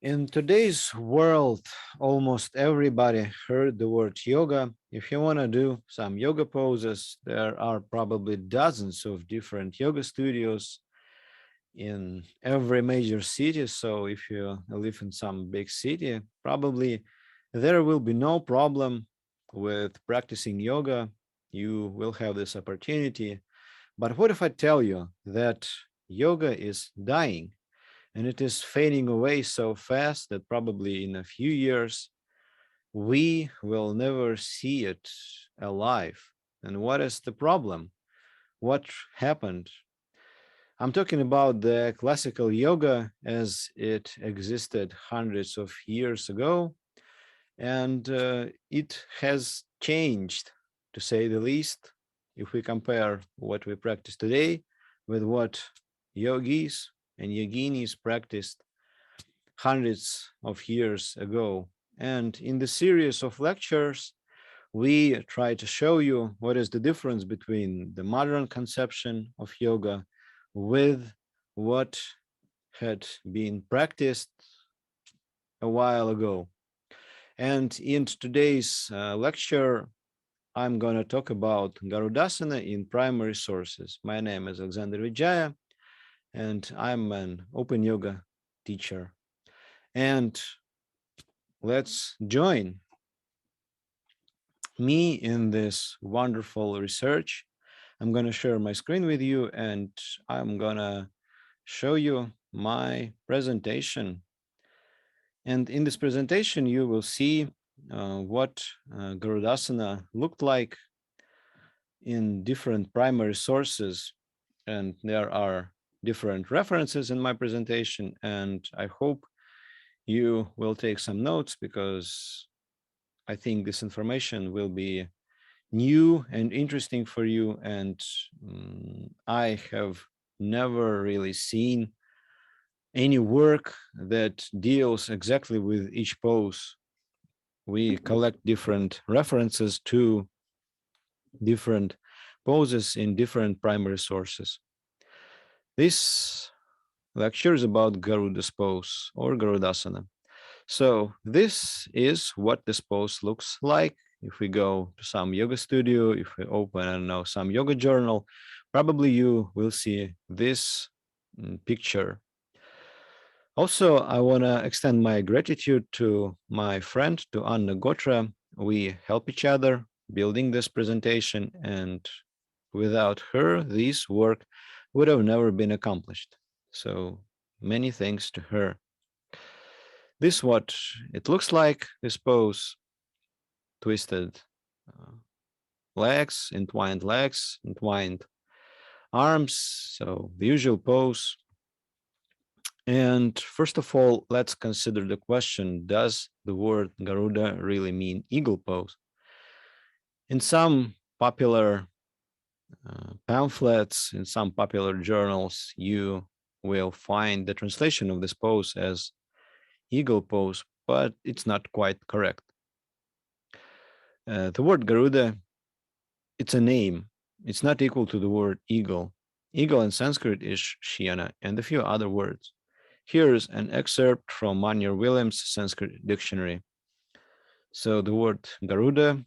In today's world, almost everybody heard the word yoga. If you want to do some yoga poses, there are probably dozens of different yoga studios in every major city. So if you live in some big city, probably there will be no problem with practicing yoga. You will have this opportunity. But what if I tell you that yoga is dying? And it is fading away so fast that probably in a few years we will never see it alive. And what is the problem? What happened? I'm talking about the classical yoga as it existed hundreds of years ago, and it has changed, to say the least, if we compare what we practice today with what yogis and yoginis practiced hundreds of years ago. And in the series of lectures, we try to show you what is the difference between the modern conception of yoga with what had been practiced a while ago. And in today's lecture, I'm going to talk about Garudasana in primary sources. My name is Alex Vijaya, and I'm an open yoga teacher. And let's join me in this wonderful research. I'm going to share my screen with you, and I'm going to show you my presentation. And in this presentation, you will see what Garudasana looked like in different primary sources. And there are different references in my presentation. And I hope you will take some notes because I think this information will be new and interesting for you. And I have never really seen any work that deals exactly with each pose. We collect different references to different poses in different primary sources. This lecture is about Garuda's pose or Garudasana. So this is what this pose looks like. If we go to some yoga studio, if we open, I don't know, some yoga journal, probably you will see this picture. Also, I want to extend my gratitude to my friend, to Anna Gotra. We help each other building this presentation, and without her, this work would have never been accomplished. So many thanks to her. This is what it looks like, this pose, twisted legs, entwined arms, so the usual pose. And first of all, let's consider the question, does the word Garuda really mean eagle pose? In some popular pamphlets, in some popular journals, you will find the translation of this pose as eagle pose, but it's not quite correct. The word Garuda, it's a name. It's not equal to the word eagle. Eagle in Sanskrit is Shyana and a few other words. Here's an excerpt from Manier Williams' Sanskrit dictionary. So the word Garuda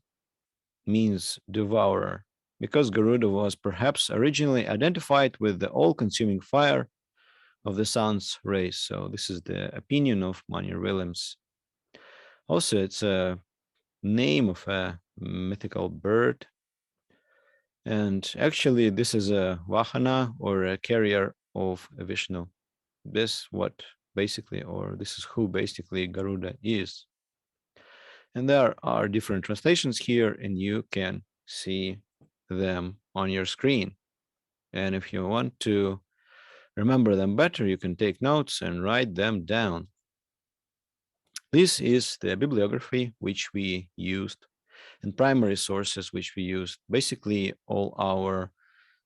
means devourer, because Garuda was perhaps originally identified with the all-consuming fire of the sun's rays. So this is the opinion of Manier Williams. Also, it's a name of a mythical bird. And actually, this is a Vahana or a carrier of Vishnu. This what basically, or this is who basically Garuda is. And there are different translations here, and you can see them on your screen. And if you want to remember them better, you can take notes and write them down. This is the bibliography which we used and primary sources which we used. Basically, all our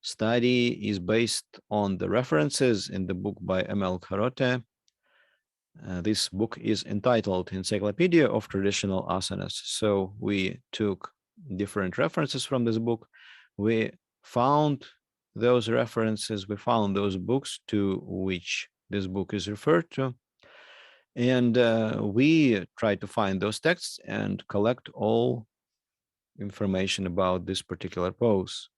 study is based on the references in the book by M.L. Kharote. This book is entitled Encyclopedia of Traditional Asanas. So we took different references from this book. We found those references, we found those books to which this book is referred to. And we try to find those texts and collect all information about this particular pose.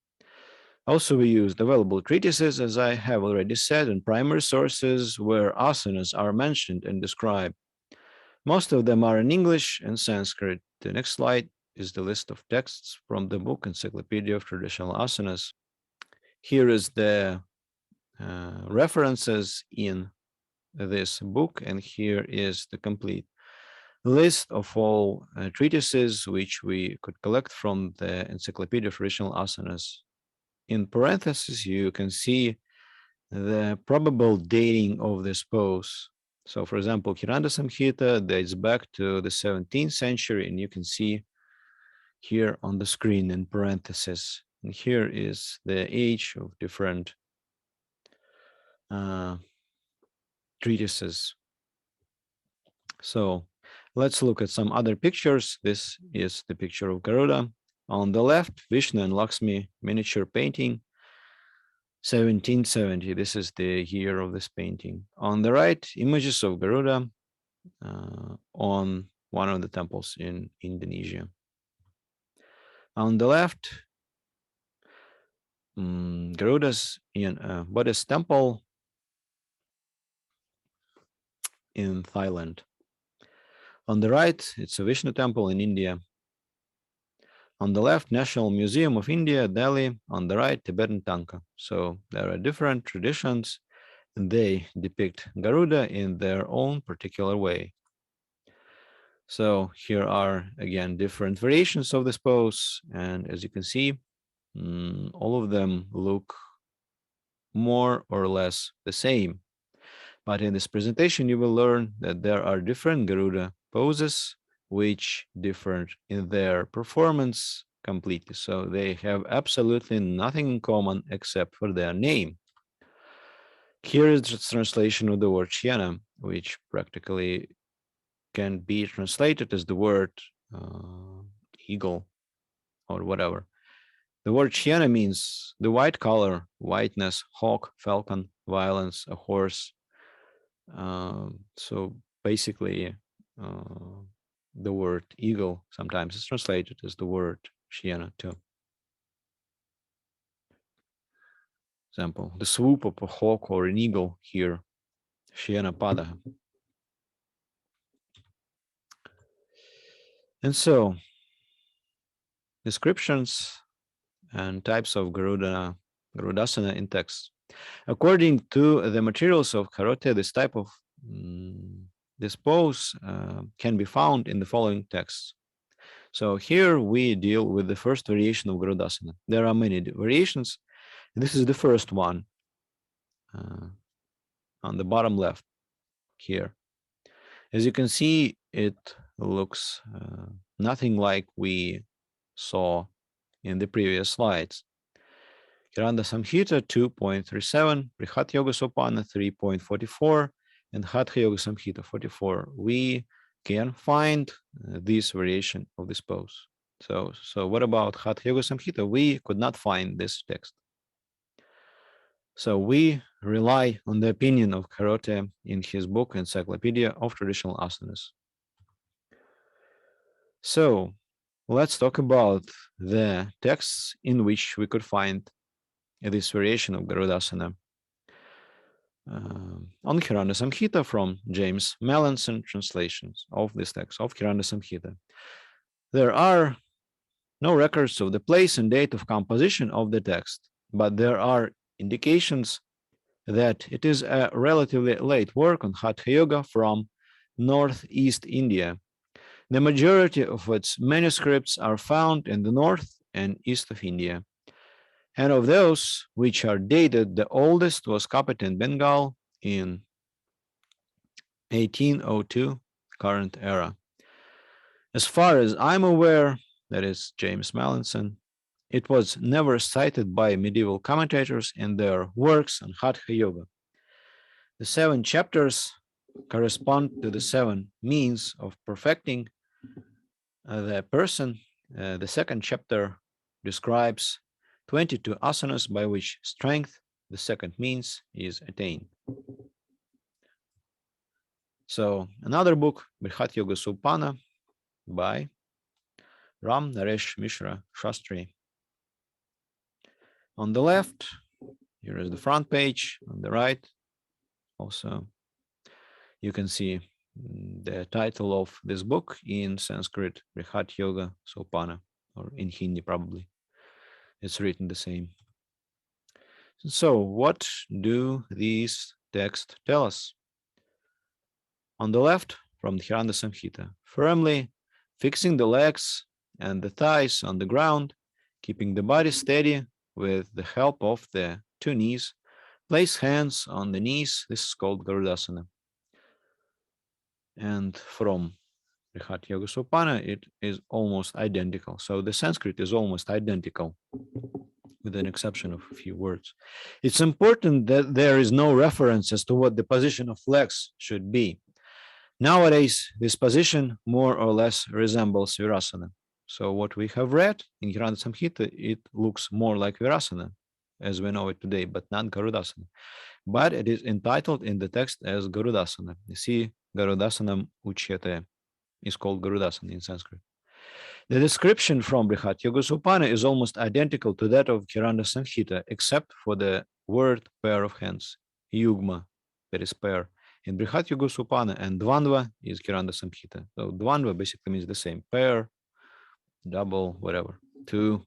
Also, we used available treatises, as I have already said, and primary sources where asanas are mentioned and described. Most of them are in English and Sanskrit. The next slide is the list of texts from the book Encyclopedia of Traditional Asanas. Here is the references in this book, and here is the complete list of all treatises which we could collect from the Encyclopedia of Traditional Asanas. In parentheses, you can see the probable dating of this pose. So, for example, Kiranda Samhita dates back to the 17th century, and you can see here on the screen in parentheses. And here is the age of different treatises. So let's look at some other pictures. This is the picture of Garuda. On the left, Vishnu and Lakshmi miniature painting, 1770. This is the year of this painting. On the right, images of Garuda on one of the temples in Indonesia. On the left, Garuda's in a Buddhist temple in Thailand. On the right, it's a Vishnu temple in India. On the left, National Museum of India, Delhi. On the right, Tibetan Tanka. So there are different traditions, and they depict Garuda in their own particular way. So here are, again, different variations of this pose. And as you can see, all of them look more or less the same. But in this presentation, you will learn that there are different Garuda poses which differ in their performance completely. So they have absolutely nothing in common except for their name. Here is the translation of the word Shyana, which practically can be translated as the word eagle or whatever. The word Shyana means the white color, whiteness, hawk, falcon, violence, a horse. So basically, the word eagle sometimes is translated as the word Shyana too. Example, the swoop of a hawk or an eagle here, Shyana Pada. And so, descriptions and types of Garudasana in text. According to the materials of Karate, this type of this pose can be found in the following texts. So here we deal with the first variation of Garudasana. There are many variations. This is the first one on the bottom left here. As you can see, it looks nothing like we saw in the previous slides. Kiranda Samhita 2.37, Prihat Yoga Sopana 3.44, and Hatha Yoga Samhita 44. We can find this variation of this pose. So what about Hatha Yoga Samhita? We could not find this text. So we rely on the opinion of Karote in his book Encyclopedia of Traditional Asanas. So let's talk about the texts in which we could find this variation of Garudasana. On Kiranda Samhita from James Mallinson translations of this text of Kiranda Samhita. There are no records of the place and date of composition of the text, but there are indications that it is a relatively late work on Hatha Yoga from northeast India. The majority of its manuscripts are found in the north and east of India. And of those which are dated, the oldest was copied in Bengal in 1802, current era. As far as I'm aware, that is James Mallinson, it was never cited by medieval commentators in their works on Hatha Yoga. The 7 chapters correspond to the 7 means of perfecting the person. The second chapter describes 22 asanas by which strength, the second means, is attained. So another book, Brihat Yoga Supana by Ram Naresh Mishra Shastri. On the left, here is the front page. On the right, also, you can see the title of this book in Sanskrit, Brihat Yoga Sopana, or in Hindi probably. It's written the same. So what do these texts tell us? On the left, from the Dhyana Samhita, firmly fixing the legs and the thighs on the ground, keeping the body steady with the help of the two knees, place hands on the knees. This is called Garudasana. And from Brihat Yoga Sopana, it is almost identical. So the Sanskrit is almost identical, with an exception of a few words. It's important that there is no reference as to what the position of legs should be. Nowadays, this position more or less resembles Virasana. So what we have read in Dhyana Samhita, it looks more like Virasana as we know it today, but not Garudasana. But it is entitled in the text as Garudasana. You see, Garudasanam Uchyate is called Garudasana in Sanskrit. The description from Brihat Yoga Sopana is almost identical to that of Dhyana Samhita, except for the word pair of hands, yugma, that is pair. In Brihat Yoga Sopana and Dvandva is Dhyana Samhita. So Dvandva basically means the same, pair, double, whatever, two.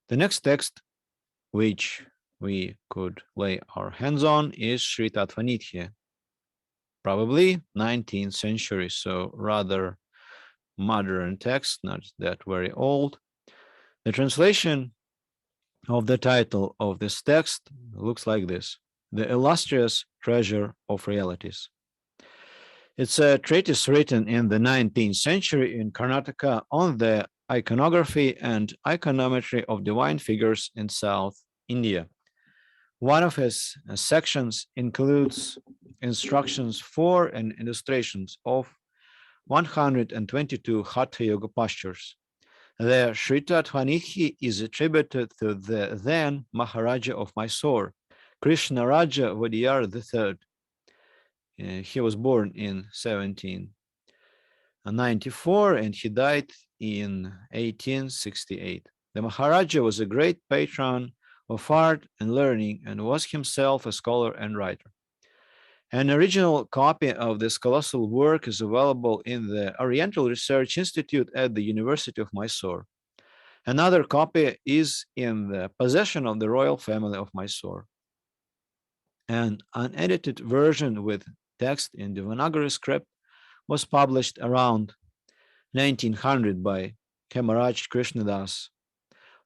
The next text which we could lay our hands on is Sri Tattvanitya, probably 19th century, so rather modern text, not that very old. The translation of the title of this text looks like this: The Illustrious Treasure of Realities. It's a treatise written in the 19th century in Karnataka on the iconography and iconometry of divine figures in South India. One of his sections includes instructions for and illustrations of 122 Hatha Yoga postures. The Sri Tattvanitya is attributed to the then Maharaja of Mysore, Krishna Raja Vadiyar III. He was born in 1794 and he died in 1868. The Maharaja was a great patron of art and learning and was himself a scholar and writer. An original copy of this colossal work is available in the Oriental Research Institute at the University of Mysore. Another copy is in the possession of the royal family of Mysore. An unedited version with text in Devanagari script was published around 1900 by Hemaraj Krishnadas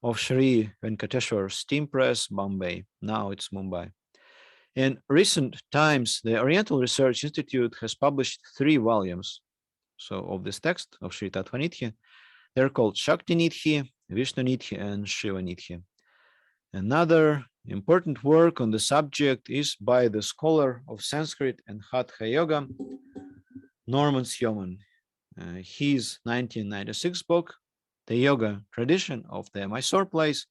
of Sri Venkateshwar Steam Press, Bombay. Now it's Mumbai. In recent times, the Oriental Research Institute has published 3 volumes of this text of Sri Tattvanitya. They're called Shakti Nidhi, Vishnu Nidhi, and Shiva Nidhi. Another important work on the subject is by the scholar of Sanskrit and Hatha Yoga, Norman Sjöman. His 1996 book, The Yoga Tradition of the Mysore Place,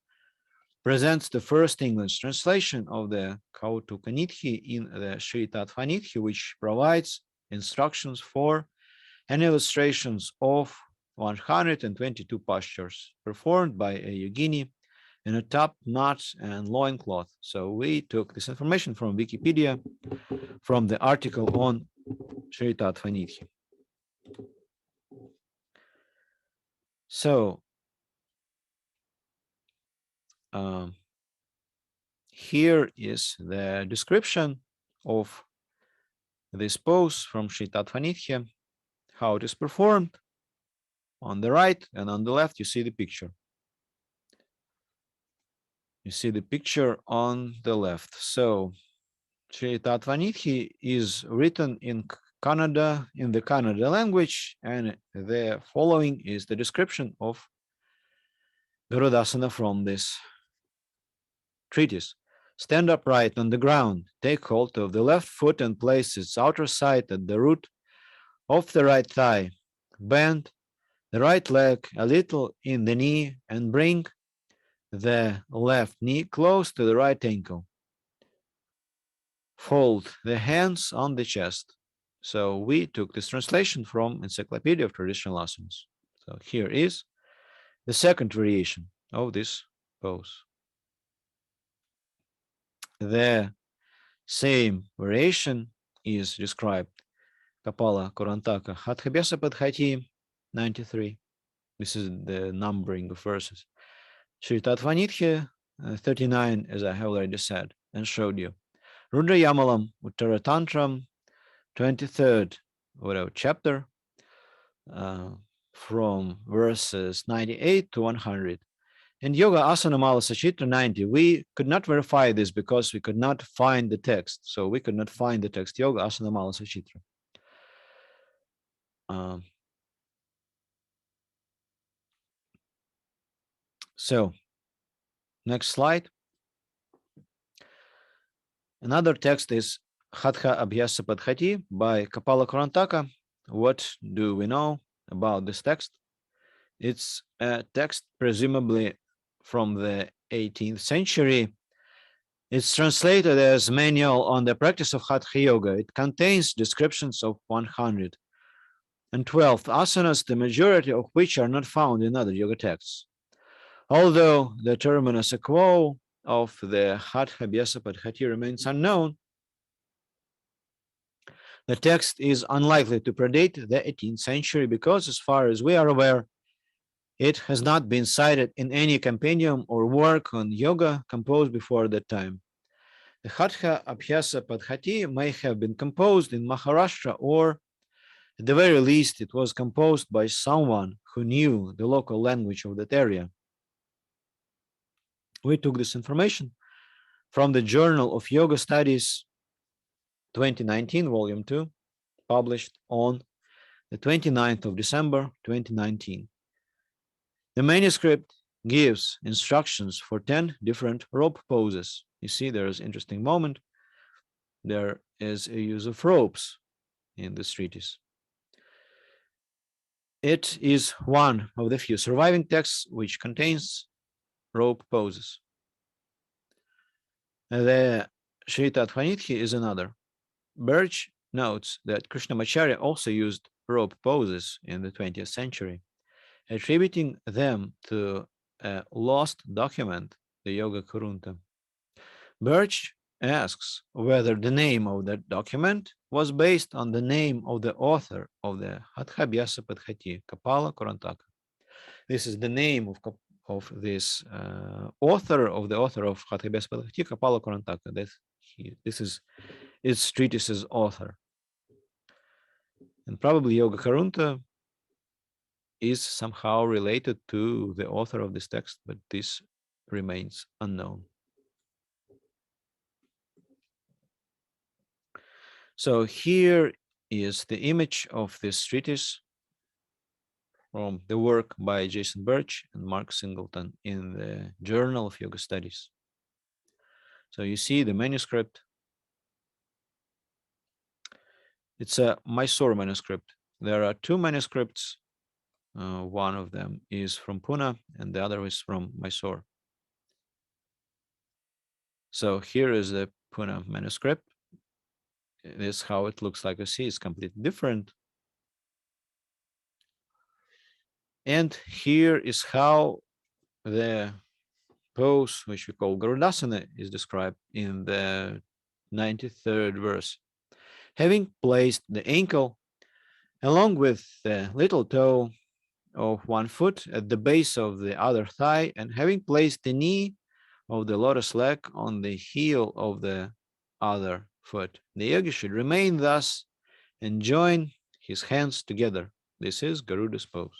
presents the first English translation of the Kautuka Nidhi in the Sri Tattvanitya, which provides instructions for and illustrations of 122 postures performed by a yogini in a top knot and loincloth. So we took this information from Wikipedia, from the article on Sri Tattvanitya. So here is the description of this pose from Sri Tattvanitya, how it is performed. On the right and on the left, you see the picture. You see the picture on the left. So Sri Tattvanitya is written in Kannada, in the Kannada language, and the following is the description of Garudasana from this treatise. Stand upright on the ground, take hold of the left foot and place its outer side at the root of the right thigh. Bend the right leg a little in the knee and bring the left knee close to the right ankle. fold the hands on the chest. So we took this translation from Encyclopedia of Traditional Asanas. So here is the second variation of this pose. The same variation is described Kapala Kurantaka Hathabhyasa Padhati 93. This is the numbering of verses. Sri Tattvanitya 39, as I have already said and showed you. Rudrayamalam Uttara Tantram 23rd chapter from verses 98 to 100. And Yoga Asana Mala Sachitra 90, we could not verify this because we could not find the text. So we could not find the text Yoga Asana Mala Sachitra. So next slide. Another text is Hatha Abhyasa Padhati by Kapala Kurantaka. What do we know about this text? It's a text presumably from the 18th century. It's translated as Manual on the Practice of Hatha Yoga. It contains descriptions of 112 asanas, the majority of which are not found in other yoga texts. Although the terminus quo of the Hatha Abhyasa Padhati remains unknown, the text is unlikely to predate the 18th century because, as far as we are aware, it has not been cited in any compendium or work on yoga composed before that time. The Hatha Abhyasa Padhati may have been composed in Maharashtra, or at the very least, it was composed by someone who knew the local language of that area. We took this information from the Journal of Yoga Studies 2019, Volume 2, published on the 29th of December 2019. The manuscript gives instructions for 10 different rope poses. You see, there is an interesting moment. There is a use of ropes in this treatise. It is one of the few surviving texts which contains rope poses. The Sri Tattvanitya is another. Birch notes that Krishnamacharya also used rope poses in the 20th century, attributing them to a lost document, the Yoga Kurunta. Birch asks whether the name of that document was based on the name of the author of the Hatha Abhyasa Padhati, Kapala Kurantaka. This is the name of this author of Hatha Abhyasa Padhati, Kapala Kurantaka. This is its treatise's author. And probably Yoga Karunta is somehow related to the author of this text, but this remains unknown. So here is the image of this treatise from the work by Jason Birch and Mark Singleton in the Journal of Yoga Studies. So you see the manuscript. It's a Mysore manuscript. There are two manuscripts. One of them is from Pune and the other is from Mysore. So here is the Pune manuscript. This is how it looks like. You see, it's completely different. And here is how the pose, which we call Garudasana, is described in the 93rd verse. Having placed the ankle along with the little toe of one foot at the base of the other thigh, and having placed the knee of the lotus leg on the heel of the other foot, the yogi should remain thus and join his hands together. This is Garuda's pose.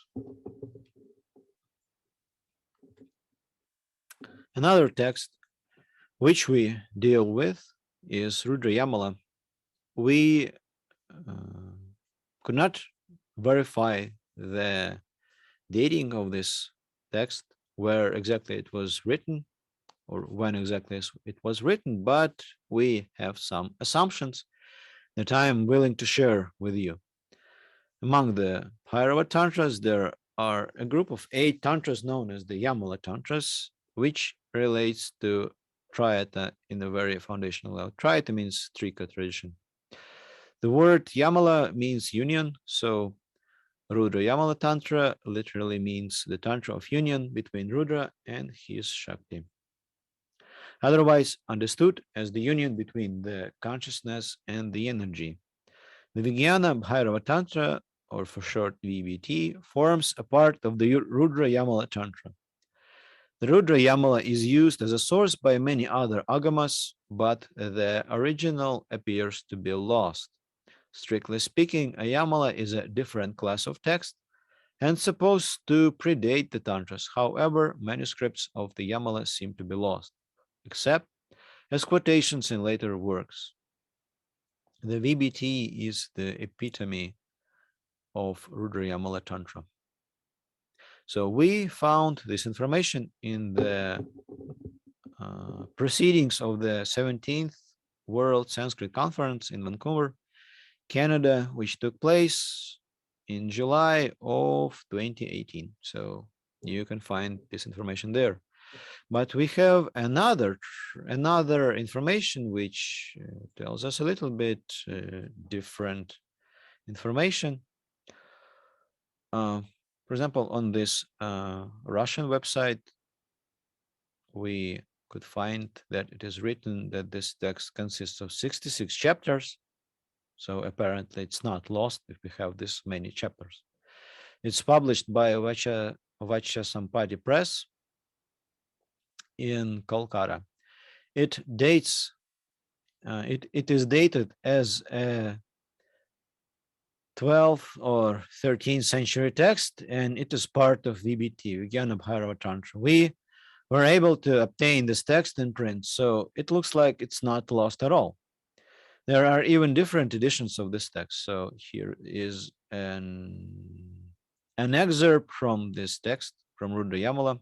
Another text which we deal with is Rudrayama. We could not verify the dating of this text, where exactly it was written or when exactly it was written, but we have some assumptions that I am willing to share with you. Among the Bhairava Tantras, there are a group of 8 Tantras known as the Yamula Tantras, which relates to Trayata in a very foundational level. Trayata means Trika tradition. The word Yamala means union, so Yamula Tantra literally means the Tantra of union between Rudra and his Shakti. Otherwise understood as the union between the consciousness and the energy. The Vijnana Bhairava Tantra, or for short VBT, forms a part of the Yamula Tantra. The Yamala is used as a source by many other agamas, but the original appears to be lost. Strictly speaking, a Yamala is a different class of text and supposed to predate the Tantras. However, manuscripts of the Yamala seem to be lost, except as quotations in later works. The VBT is the epitome of Rudrayama Tantra. So we found this information in the proceedings of the 17th World Sanskrit Conference in Vancouver, Canada, which took place in July of 2018. So you can find this information there. But we have another information which tells us a little bit different information. For example, on this Russian website, we could find that it is written that this text consists of 66 chapters. So apparently it's not lost if we have this many chapters. It's published by Vacha Sampati Press in Kolkata. It dates, it is dated as a 12th or 13th century text, and it is part of VBT, Vijnana Bhairava Tantra. We were able to obtain this text in print, so it looks like it's not lost at all. There are even different editions of this text. So here is an excerpt from this text from Rudrayama.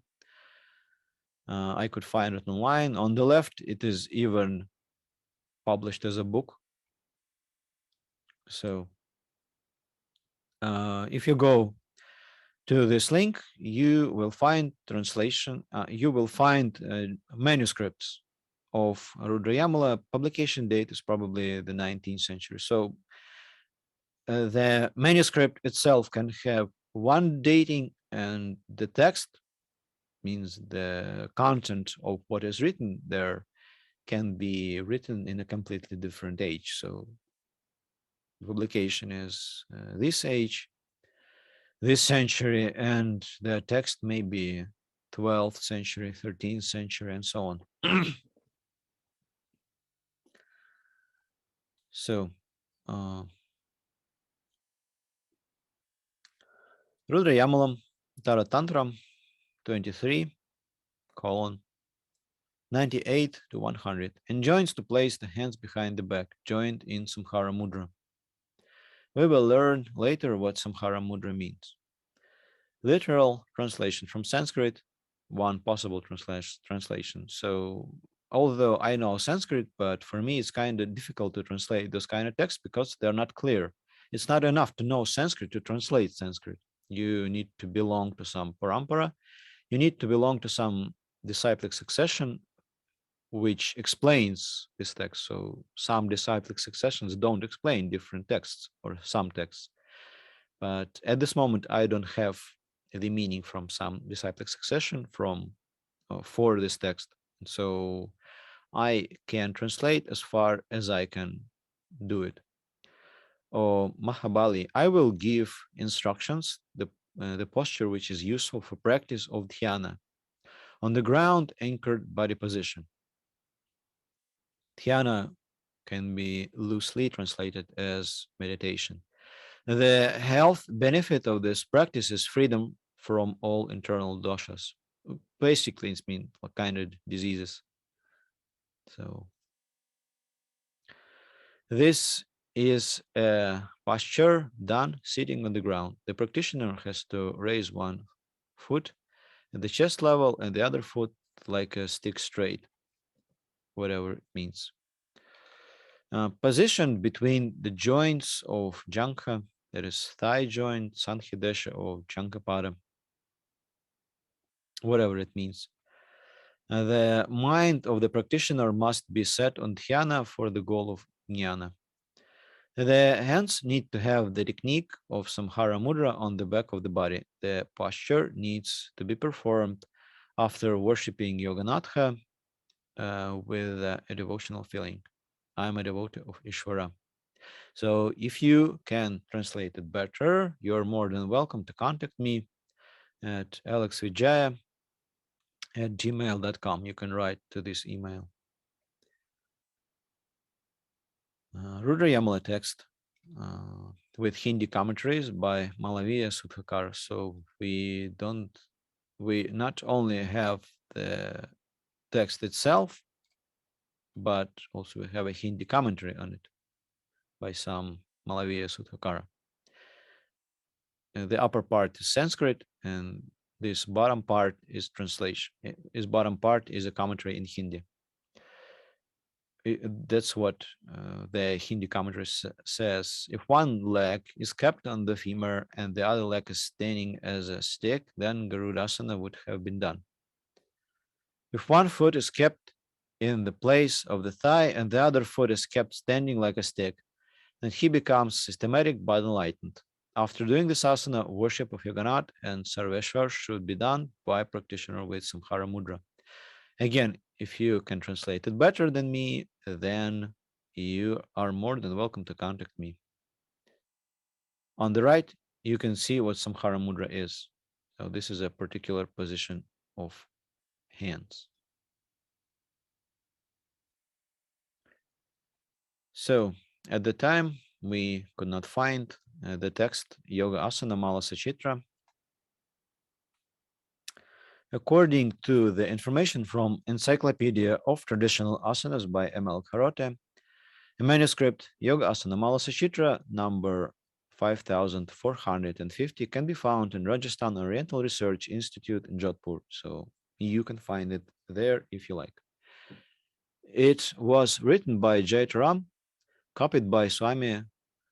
I could find it online. On the left, it is even published as a book. So if you go to this link, you will find translation, you will find manuscripts of Rudrayama. Publication date is probably the 19th century. So the manuscript itself can have one dating, and the text means the content of what is written there can be written in a completely different age. So the publication is this age, this century, and the text may be 12th century, 13th century, and so on. So Rudrayamalam Tara Tantra 23 colon 98 to 100 enjoins to place the hands behind the back, joined in Sukhara Mudra. We will learn later what Sukhara Mudra means. Literal translation from Sanskrit, one possible translation. So although I know Sanskrit, but for me it's kind of difficult to translate those kind of texts because they're not clear. It's not enough to know Sanskrit to translate Sanskrit. You need to belong to some parampara. You need to belong to some disciplic succession which explains this text. So some disciplic successions don't explain different texts or some texts. But at this moment, I don't have the meaning from some disciplic succession for this text. So I can translate as far as I can do it. Or Mahabali, I will give instructions, the posture which is useful for practice of dhyana on the ground anchored body position. Dhyana can be loosely translated as meditation. The health benefit of this practice is freedom from all internal doshas. Basically, it means what kind of diseases. So this is a posture done sitting on the ground. The practitioner has to raise one foot at the chest level and the other foot like a stick straight, whatever it means. Positioned between the joints of Jankha, that is thigh joint, Sankhidesha, or Jankapada, whatever it means. The mind of the practitioner must be set on dhyana for the goal of jnana. The hands need to have the technique of Samhara Mudra on the back of the body. The posture needs to be performed after worshipping Yoganatha with a devotional feeling. I'm a devotee of Ishvara. So if you can translate it better, you're more than welcome to contact me at alexvijaya@gmail.com. You can write to this email. Rudrayama text with Hindi commentaries by Malaviya Sukhara. So we not only have the text itself, but also we have a Hindi commentary on it by some Malaviya Sukhara. The upper part is Sanskrit, and this bottom part is translation. This bottom part is a commentary in Hindi. That's what the Hindi commentary says. If one leg is kept on the femur and the other leg is standing as a stick, then Garudasana would have been done. If one foot is kept in the place of the thigh and the other foot is kept standing like a stick, then he becomes systematic but enlightened. After doing this asana, worship of Yoganath and Sarveshwar should be done by a practitioner with Samhara Mudra. Again, if you can translate it better than me, then you are more than welcome to contact me. On the right, you can see what Samhara Mudra is. So this is a particular position of hands. So at the time, we could not find the text Yoga Asana Mala Sachitra. According to the information from Encyclopedia of Traditional Asanas by M.L. Karote, a manuscript Yoga Asana Mala Sachitra number 5450 can be found in Rajasthan Oriental Research Institute in Jaipur. So you can find it there if you like. It was written by Jaitaram, copied by Swami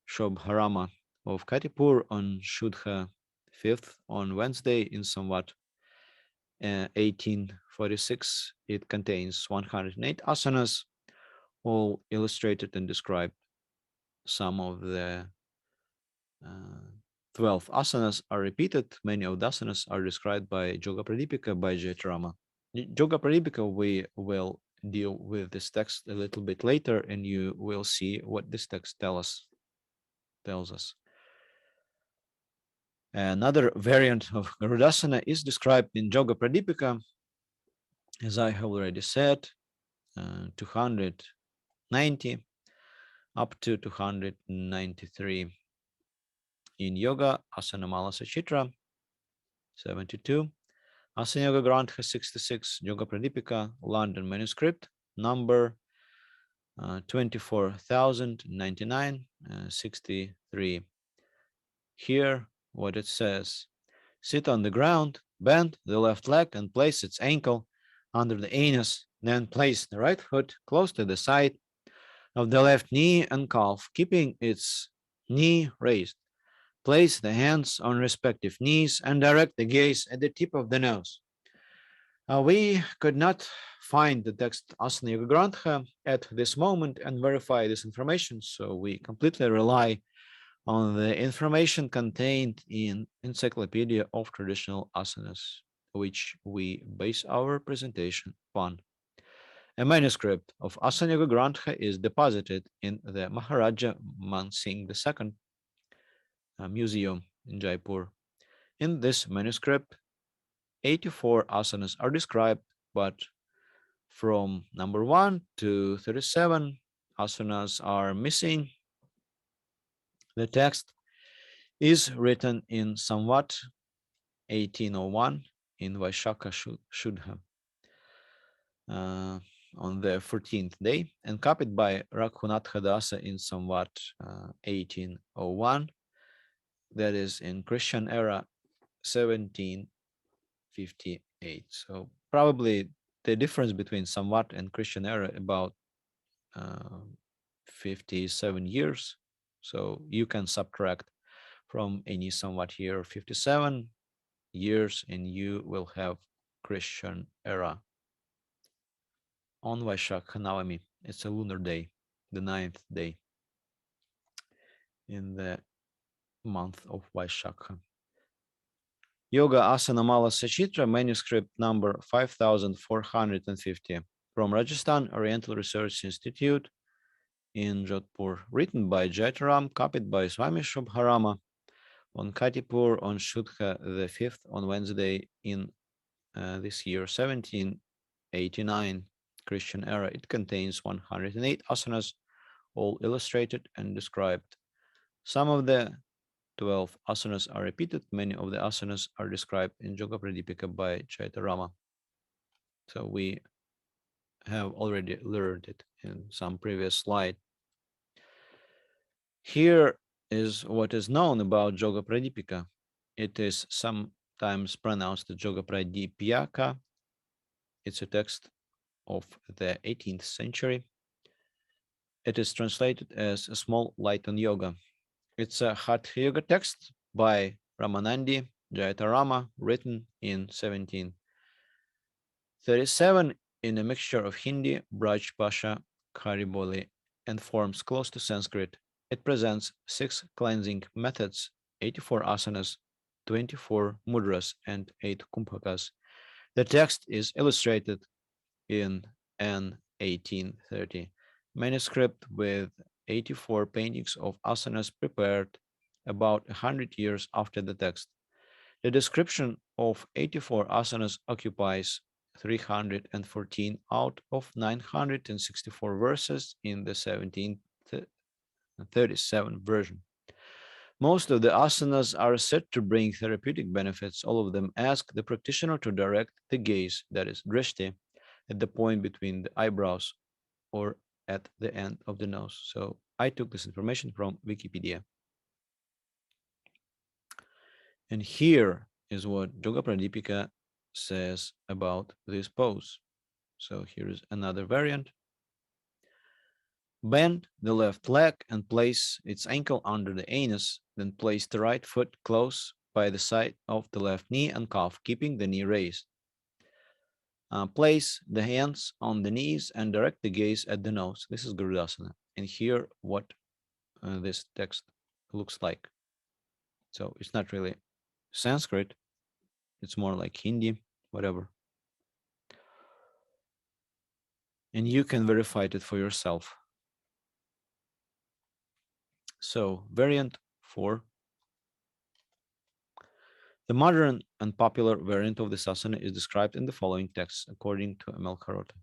Shobharama of Katipur on Shuddha 5th on Wednesday in Samvat 1846. It contains 108 asanas, all illustrated and described. Some of the 12 asanas are repeated. Many of the asanas are described by Yoga Pradipika by Jaitarama. Yoga Pradipika, we will deal with this text a little bit later, and you will see what this text tells us. Another variant of Garudasana is described in Yoga Pradipika, as I have already said, 290 up to 293. In Yoga, Asana Mala Sachitra, 72. Asana Yoga Grantha 66, Yoga Pradipika, London manuscript, number 24,099, 63. Here, what it says: sit on the ground, bend the left leg and place its ankle under the anus, then place the right foot close to the side of the left knee and calf, keeping its knee raised. Place the hands on respective knees and direct the gaze at the tip of the nose. We could not find the text Asana Yoga Grantha at this moment and verify this information, so we completely rely on the information contained in Encyclopedia of Traditional Asanas, which we base our presentation upon. A manuscript of Asana Yoga Grantha is deposited in the Maharaja Man Singh II Museum in Jaipur. In this manuscript, 84 asanas are described, but from number 1 to 37 asanas are missing. The text is written in Samvat 1801 in Vaishakha Shuddha on the 14th day, and copied by Raghunath Dasa in Samvat 1801, that is in Christian era 1758. So probably the difference between Samvat and Christian era about 57 years. So you can subtract from any Samvat year 57 years and you will have Christian era. on Vaishakha Navami. It's a lunar day, the 9th day in the month of Vaishakha. Yoga Asana Mala Sachitra, manuscript number 5450 from Rajasthan Oriental Research Institute in Jaipur, written by Jaitaram, copied by Swami Shubharama on Katipur on Shuddha the 5th on Wednesday in this year, 1789 Christian era. It contains 108 asanas, all illustrated and described. Some of the 12 asanas are repeated. Many of the asanas are described in Yoga Pradipika by Chaitarama. So we have already learned it in some previous slide. Here is what is known about Yoga Pradipika. It is sometimes pronounced Yoga Pradipyaka. It's a text of the 18th century. It is translated as a small light on yoga. It's a Hatha Yoga text by Ramanandi Jayatarama, written in 1737 in a mixture of Hindi, Braj Bhasha, Khariboli, and forms close to Sanskrit. It presents 6 cleansing methods, 84 asanas, 24 mudras, and 8 kumbhakas. The text is illustrated in an 1830 manuscript with 84 paintings of asanas prepared about 100 years after the text. The description of 84 asanas occupies 314 out of 964 verses in the 1737 version. Most of the asanas are said to bring therapeutic benefits. All of them ask the practitioner to direct the gaze, that is, drishti, at the point between the eyebrows or at the end of the nose. So I took this information from Wikipedia. And here is what Yoga Pradipika says about this pose. So here is another variant. Bend the left leg and place its ankle under the anus, then place the right foot close by the side of the left knee and calf, keeping the knee raised. Place the hands on the knees and direct the gaze at the nose. This is Garudasana. And here what this text looks like. So it's not really Sanskrit. It's more like Hindi, whatever. And you can verify it for yourself. So variant 4. The modern and popular variant of this asana is described in the following text, according to M.L. Karota.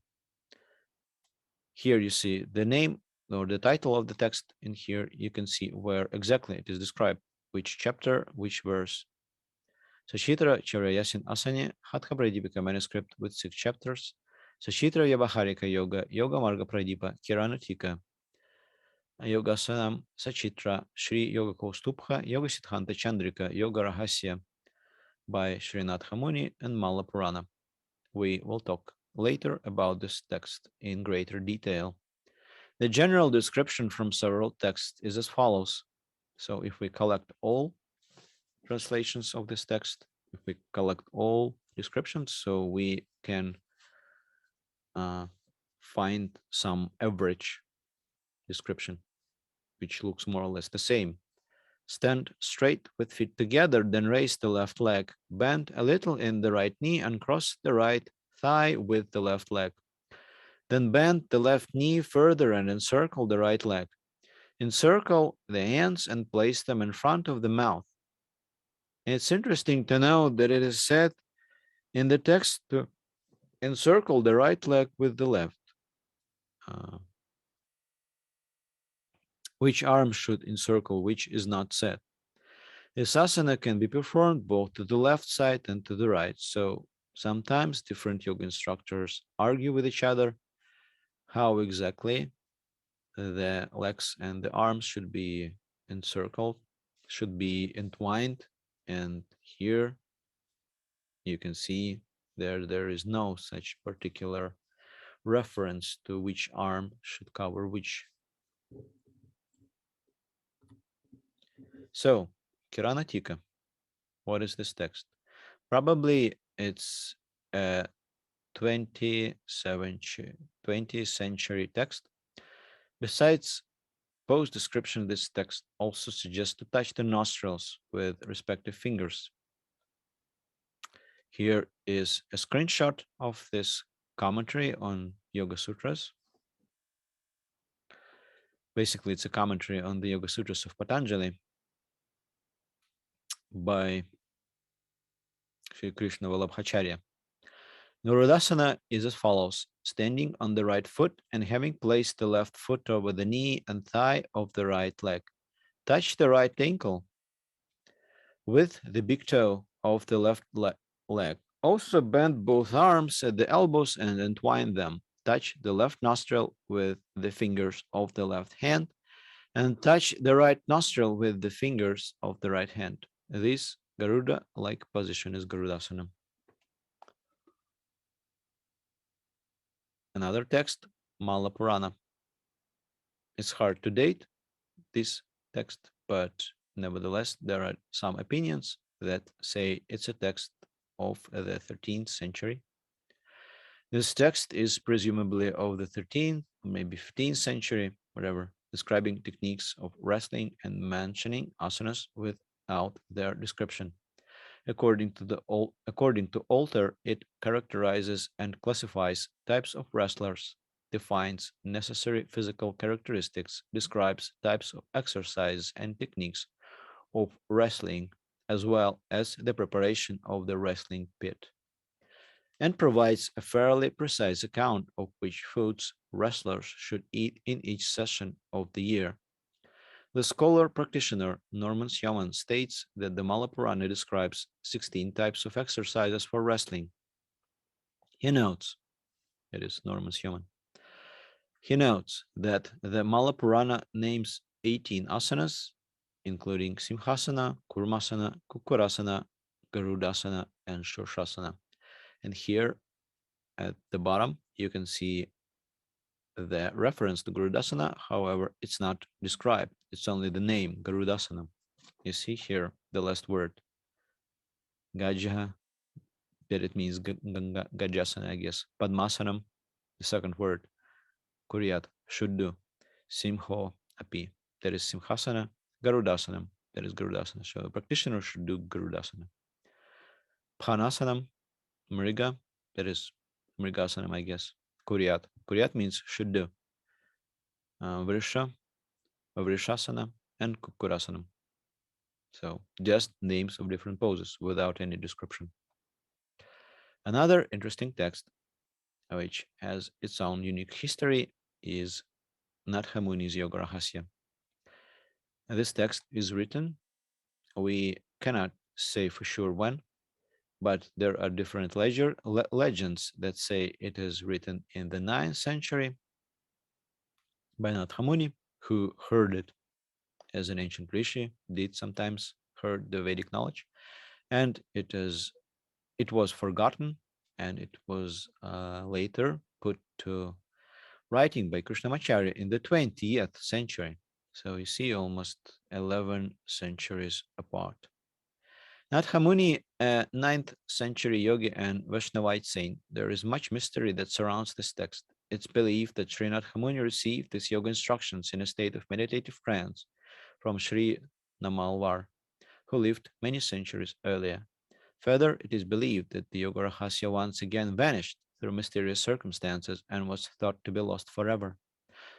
Here you see the name or the title of the text, and here you can see where exactly it is described, which chapter, which verse. Sachitra Chirayasin Asane, Hatha Pradipika manuscript with 6 chapters. Sachitra Yavaharika Yoga, Yoga Marga Pradipa, Kiranatika, Yoga Sanam, Sachitra, Shri Yoga Kaustubha, Yoga Siddhanta Chandrika, Yoga Rahasya by Srinath Muni and Mala Purana. We will talk later about this text in greater detail. The general description from several texts is as follows. So if we collect all translations of this text, if we collect all descriptions, so we can find some average description, which looks more or less the same. Stand straight with feet together, then raise the left leg. Bend a little in the right knee and cross the right thigh with the left leg. Then bend the left knee further and encircle the right leg. Encircle the hands and place them in front of the mouth. And it's interesting to know that it is said in the text to encircle the right leg with the left. Which arm should encircle, which is not said. This asana can be performed both to the left side and to the right. So sometimes different yoga instructors argue with each other how exactly the legs and the arms should be encircled, should be entwined. And here you can see there is no such particular reference to which arm should cover which. So, Kiranatika, what is this text? Probably it's a 20th century text. Besides pose description, this text also suggests to touch the nostrils with respective fingers. Here is a screenshot of this commentary on Yoga Sutras. Basically, it's a commentary on the Yoga Sutras of Patanjali by Sri Krishna Vallabhacharya. Rudasana is as follows: standing on the right foot and having placed the left foot over the knee and thigh of the right leg. Touch the right ankle with the big toe of the left leg. Also bend both arms at the elbows and entwine them. Touch the left nostril with the fingers of the left hand and touch the right nostril with the fingers of the right hand. This Garuda-like position is Garudasana. Another text, Mala Purana. It's hard to date this text, but nevertheless, there are some opinions that say it's a text of the 13th century. This text is presumably of the 13th, maybe 15th century, whatever, describing techniques of wrestling and mentioning asanas without their description. According to Alter, it characterizes and classifies types of wrestlers, defines necessary physical characteristics, describes types of exercise and techniques of wrestling, as well as the preparation of the wrestling pit, and provides a fairly precise account of which foods wrestlers should eat in each session of the year. The scholar practitioner Norman Syaman states that the Malapurana describes 16 types of exercises for wrestling. He notes, it is Norman Syaman, he notes that the Malapurana names 18 asanas, including Simhasana, Kurmasana, Kukurasana, Garudasana, and Shoshasana. And here at the bottom, you can see the reference to Garudasana. However, it's not described. It's only the name, Garudasana. You see here the last word, Gaja, that it means Gajasana, I guess. Padmasanam, the second word, Kuryat, should do. Simho, api, that is Simhasana. Garudasanam, that is Garudasana. So a practitioner should do Garudasana. Phanasanam, Mriga, that is Mrigasanam, I guess. Kuryat. Kuryat means should do. Vrisha, Vrishasana, and Kukurasanam. So just names of different poses without any description. Another interesting text, which has its own unique history, is Natha Muni's Yoga Rahasya. This text is written, we cannot say for sure when, but there are different legends that say it is written in the 9th century by Natha Muni, who heard it as an ancient rishi, did sometimes heard the Vedic knowledge, and it was forgotten, and it was later put to writing by Krishnamacharya in the 20th century. So you see, almost 11 centuries apart. Natha Muni, a 9th century yogi and Vaishnavite saint, there is much mystery that surrounds this text. It's believed that Sri Natha Muni received these yoga instructions in a state of meditative trance from Sri Namalvar, who lived many centuries earlier. Further, it is believed that the Yoga Rahasya once again vanished through mysterious circumstances and was thought to be lost forever.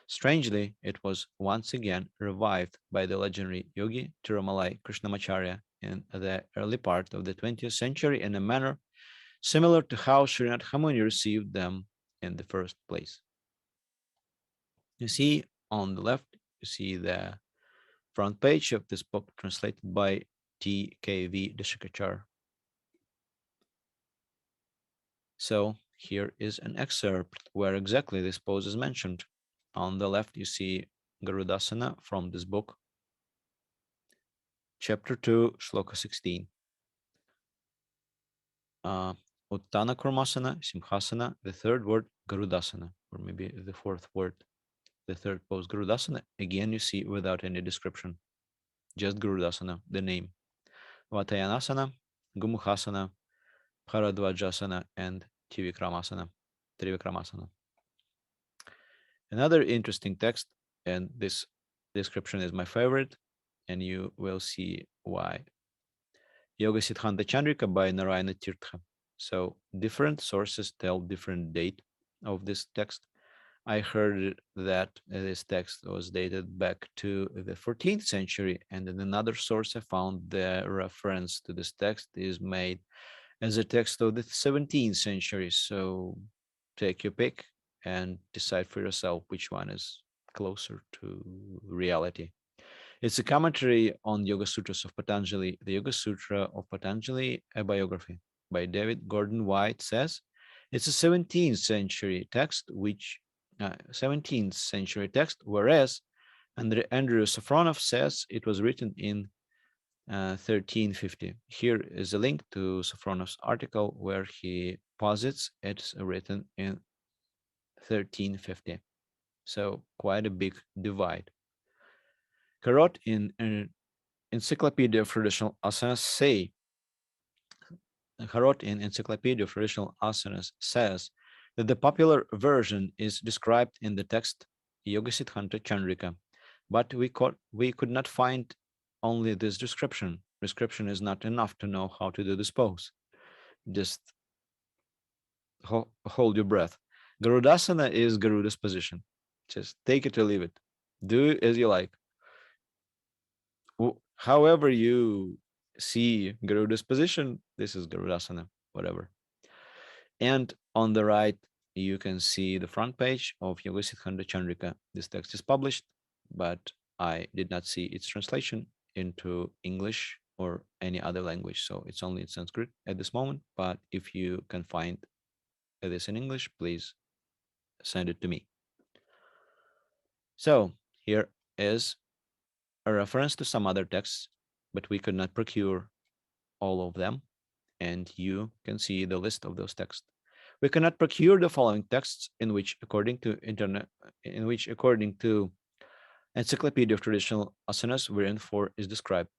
Strangely, it was once again revived by the legendary yogi Tirumalai Krishnamacharya in the early part of the 20th century in a manner similar to how Srinath Muni received them in the first place. You see on the left, you see the front page of this book translated by T.K.V. Deshikachar. So here is an excerpt where exactly this pose is mentioned. On the left, you see Garudasana from this book, chapter 2, shloka 16. Uttana Kurmasana, Simhasana, the third word, Garudasana, or maybe the fourth word, the third pose, Garudasana. Again, you see without any description, just Garudasana, the name. Vatayanasana, Gumukhasana, Bharadvajasana, and Trivikramasana. Trivikramasana. Another interesting text, and this description is my favorite, and you will see why. Yoga Siddhanta Chandrika by Narayana Tirtha. So different sources tell different date of this text. I heard that this text was dated back to the 14th century, and in another source I found the reference to this text is made as a text of the 17th century. So take your pick and decide for yourself which one is closer to reality. It's a commentary on Yoga Sutras of Patanjali. The Yoga Sutra of Patanjali, a biography by David Gordon White, says it's a 17th century text, 17th century text, whereas Andrew Safronov says it was written in 1350. Here is a link to Safronov's article where he posits it's written in 1350. So quite a big divide. Karot in Encyclopedia of Traditional Asanas Encyclopedia of Traditional Asanas says that the popular version is described in the text Yoga Siddhanta Chandrika, but we could not find only this description. Description is not enough to know how to do this pose. Just hold your breath. Garudasana is Garuda's position. Just take it or leave it. Do as you like. However you see Garuda's position, this is Garudasana, whatever. And on the right, you can see the front page of Yoga Siddhanta Chandrika. This text is published, but I did not see its translation into English or any other language. So it's only in Sanskrit at this moment. But if you can find this in English, please send it to me. So here is a reference to some other texts, but we could not procure all of them, and you can see the list of those texts. We cannot procure the following texts in which, according to Encyclopedia of Traditional Asanas, wherein 4 is described.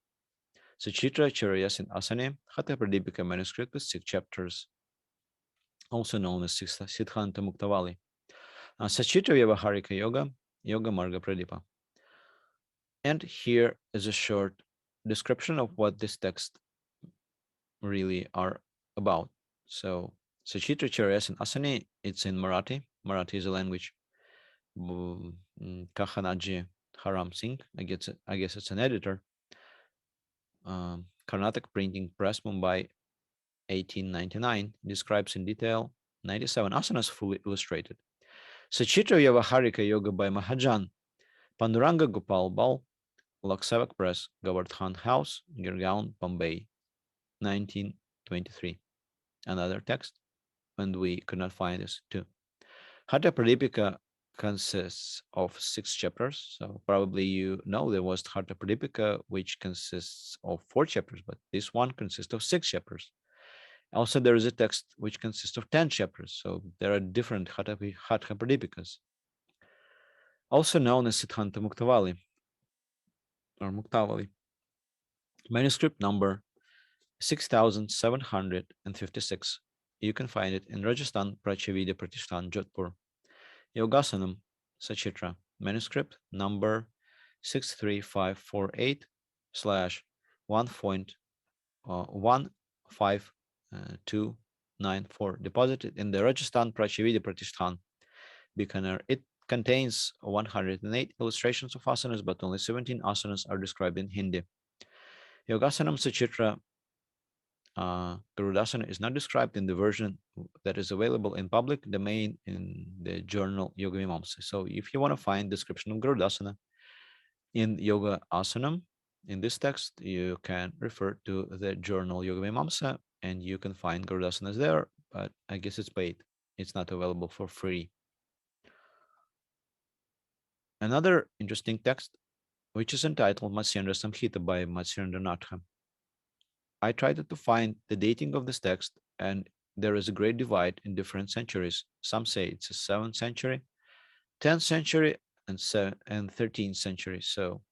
Sachitra Charayasin Asane, Hatha Pradipika manuscript with 6 chapters, also known as Siddhanta Muktavali. Sachitra Vyavaharika Yoga, Yoga Marga Pradipa. And here is a short description of what this text really are about. So Sachitra Charayasin Asane, it's in Marathi. Marathi is a language. Kahanaji Haram Singh, I guess it's an editor. Karnataka Printing Press, Mumbai, 1899, describes in detail 97 asanas fully illustrated. Sachitra Vyavaharika Yoga by Mahajan, Panduranga Gopal Bal, Loksevak Press, Govardhan House, Girgaon, Bombay, 1923. Another text, and we could not find this too. Hatha Pradipika consists of 6 chapters. So probably you know there was Hatha Pradipika, which consists of 4 chapters, but this one consists of 6 chapters. Also, there is a text which consists of 10 chapters. So there are different Hatha Pradipikas, also known as Siddhanta Muktavali or Muktavali. Manuscript number 6756. You can find it in Rajasthan Prachavidya Pratishthan, Jaipur. Yogasanam Sachitra, manuscript number 63548 slash 1.15294, deposited in the Rajasthan Prachavidya Pratishthan, Bikaner. It contains 108 illustrations of asanas, but only 17 asanas are described in Hindi. Yogasanam Sachitra Garudasana is not described in the version that is available in public domain in the journal Yoga Mimamsa. So if you want to find description of Garudasana in Yoga Asanam, in this text, you can refer to the journal Yoga Mimamsa and you can find Garudasanas there, but I guess it's paid. It's not available for free. Another interesting text, which is entitled Matsyendra Samhita by Matsyendra Natha. I tried to find the dating of this text, and there is a great divide in different centuries. Some say it's the 7th century, 10th century, and 13th century. So,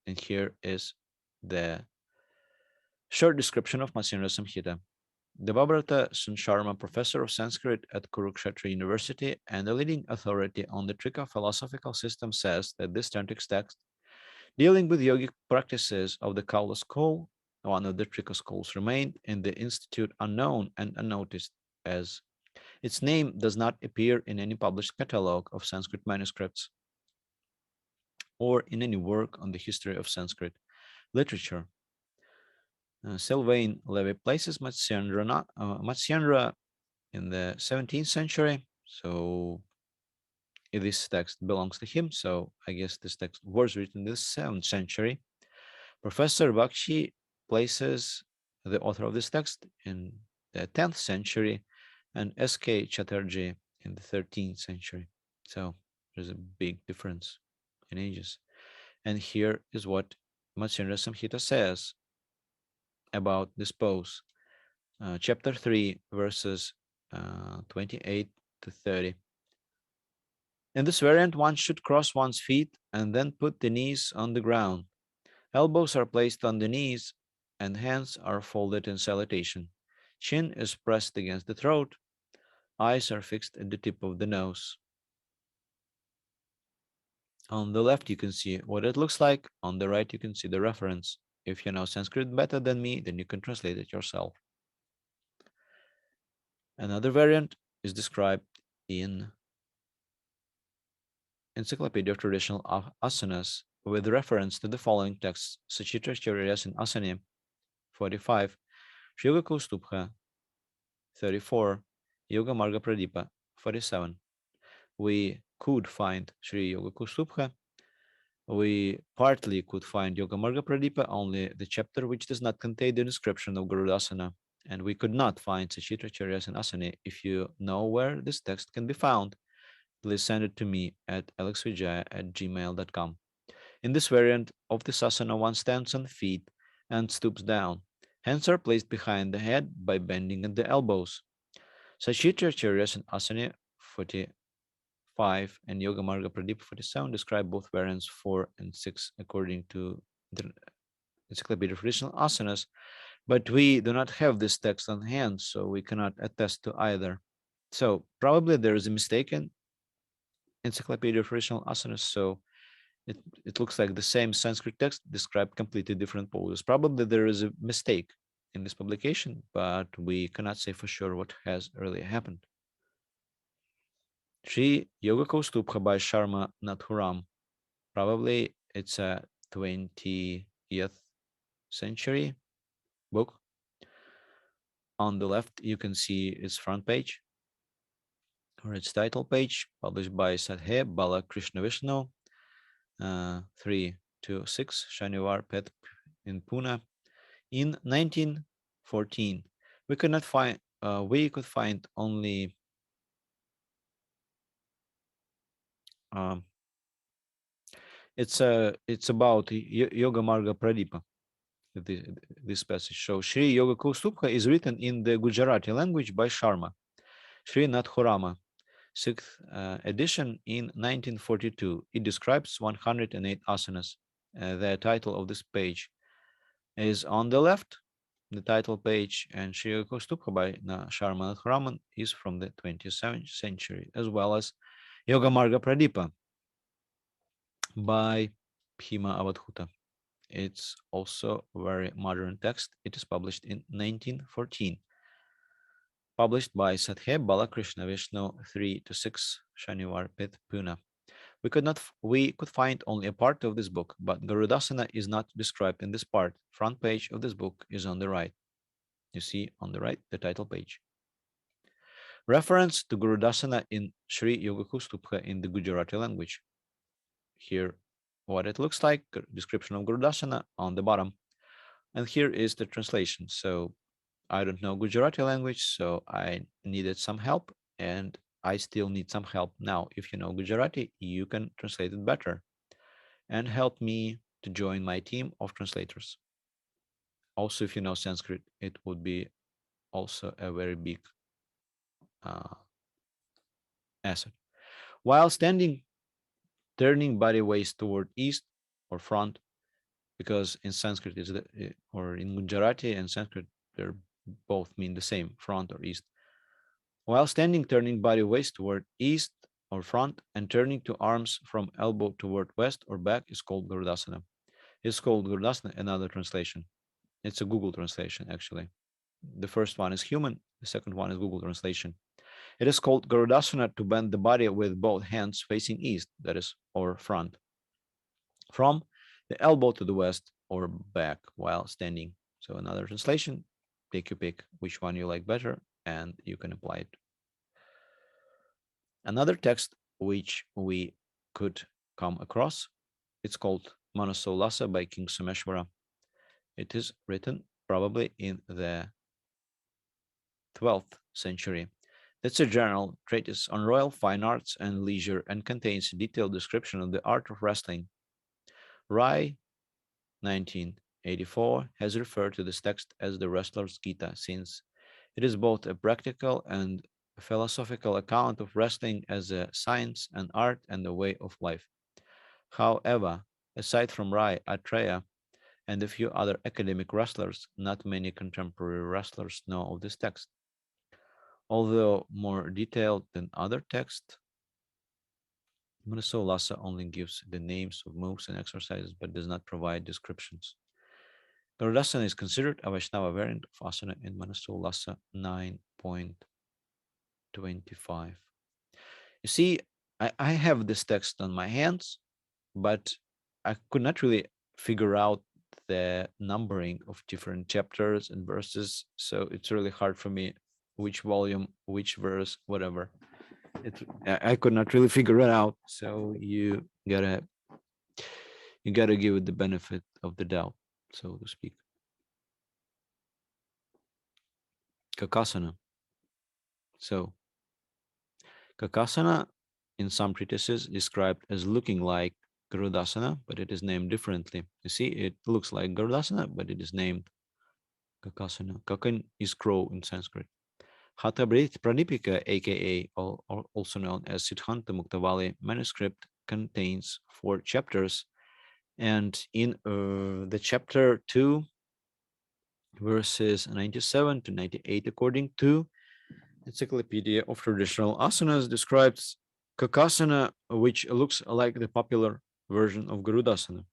and here is the short description of Matsyendra Samhita. Devabrata Sunsharma, professor of Sanskrit at Kurukshetra University and a leading authority on the Trika philosophical system, says that this tantric text, dealing with yogic practices of the Kaula school, one of the Trika schools, remained in the institute unknown and unnoticed, as its name does not appear in any published catalogue of Sanskrit manuscripts or in any work on the history of Sanskrit literature. Sylvain Levy places Matsyendra in the 17th century, so this text belongs to him, so I guess this text was written in the 7th century. Professor Bakshi places the author of this text in the 10th century, and S.K. Chatterjee in the 13th century. So there's a big difference in ages. And here is what Matsyendra Samhita says about this pose. Chapter 3, verses 28 to 30. In this variant, one should cross one's feet and then put the knees on the ground. Elbows are placed on the knees and hands are folded in salutation. Chin is pressed against the throat. Eyes are fixed at the tip of the nose. On the left, you can see what it looks like. On the right, you can see the reference. If you know Sanskrit better than me, then you can translate it yourself. Another variant is described in Encyclopedia of Traditional Asanas with reference to the following texts: Sachitra Charyasan Asane 45, Yoga Kaustubha 34, Yoga Marga Pradipa 47. We could find Sri Yoga Kaustubha. We partly could find Yoga Marga Pradipa, only the chapter which does not contain the description of Garudasana. And we could not find Sachitra Charyasan Asane. If you know where this text can be found, please send it to me at alexvijaya@gmail.com. In this variant of the asana, one stands on feet and stoops down. Hands are placed behind the head by bending at the elbows. Sachitra Charyasan Asana 45 and Yoga Marga Pradip 47 describe both variants 4 and 6 according to the Encyclopedia of Traditional Asanas, but we do not have this text on hand, so we cannot attest to either. So probably there is a mistake in Encyclopedia of Traditional Asanas, so it looks like the same Sanskrit text described completely different poses. Probably there is a mistake in this publication, but we cannot say for sure what has really happened. Sri Yoga Kaustubha by Sharma Nathuram. Probably it's a 20th century book. On the left, you can see its front page or its title page, published by Sadhe Bala Krishna Vishnu, 326 Shanivar Pet in Pune in 1914. We could not find. We could find only it's about Yoga Marga Pradipa. This passage. So Sri Yoga Kaustubha is written in the Gujarati language by Sharma, Sri Nathurama, 6th edition in 1942. It describes 108 asanas. The title of this page is on the left, the title page, and Sri Yoga Kaustubha by Sharma Nathuraman is from the 20th century, as well as Yoga Marga Pradipa by Bhima Avadhuta. It's also a very modern text. It is published in 1914. Published by Sadhe Balakrishna Vishnu 3 to 6 Shanivar Pit Pune. We could find only a part of this book, but Garudasana is not described in this part. Front page of this book is on the right. You see on the right the title page. Reference to Garudasana in Sri Yoga Kaustubha in the Gujarati language. Here what it looks like, description of Garudasana on the bottom. And here is the translation. So I don't know Gujarati language, so I needed some help, and I still need some help now. If you know Gujarati, you can translate it better and help me to join my team of translators. Also, if you know Sanskrit, it would be also a very big asset. While standing, turning body waist toward east or front, because in Sanskrit is or in Gujarati and Sanskrit they're both mean the same, front or east. While standing, turning body waist toward east or front and turning to arms from elbow toward west or back is called Garudasana. It's called Garudasana, another translation. It's a Google translation, actually. The first one is human, the second one is Google translation. It is called Garudasana to bend the body with both hands facing east, that is, or front, from the elbow to the west or back while standing. So another translation, take your pick which one you like better, and you can apply it. Another text which we could come across, it's called Manasollasa by King Sumashvara. It is written probably in the 12th century. It's a general treatise on royal fine arts and leisure and contains a detailed description of the art of wrestling. Rai, 1984, has referred to this text as the wrestler's Gita, since it is both a practical and philosophical account of wrestling as a science, an art, and a way of life. However, aside from Rai, Atreya, and a few other academic wrestlers, not many contemporary wrestlers know of this text. Although more detailed than other texts, Manasollasa only gives the names of moves and exercises but does not provide descriptions. Garudasana is considered a Vaishnava variant of asana in Manasollasa 9.25. You see, I have this text on my hands, but I could not really figure out the numbering of different chapters and verses. So it's really hard for me which volume, which verse, whatever. I could not really figure it out. So you gotta give it the benefit of the doubt, so to speak. Kakasana. So Kakasana in some treatises described as looking like Garudasana, but it is named differently. You see, it looks like Garudasana, but it is named Kakasana. Kakan is crow in Sanskrit. Hatha Pranipika, aka also known as Siddhanta Muktavali manuscript, contains 4 chapters, and in the chapter 2, verses 97 to 98, according to Encyclopedia of Traditional Asanas, describes Kakasana, which looks like the popular version of Garudasana.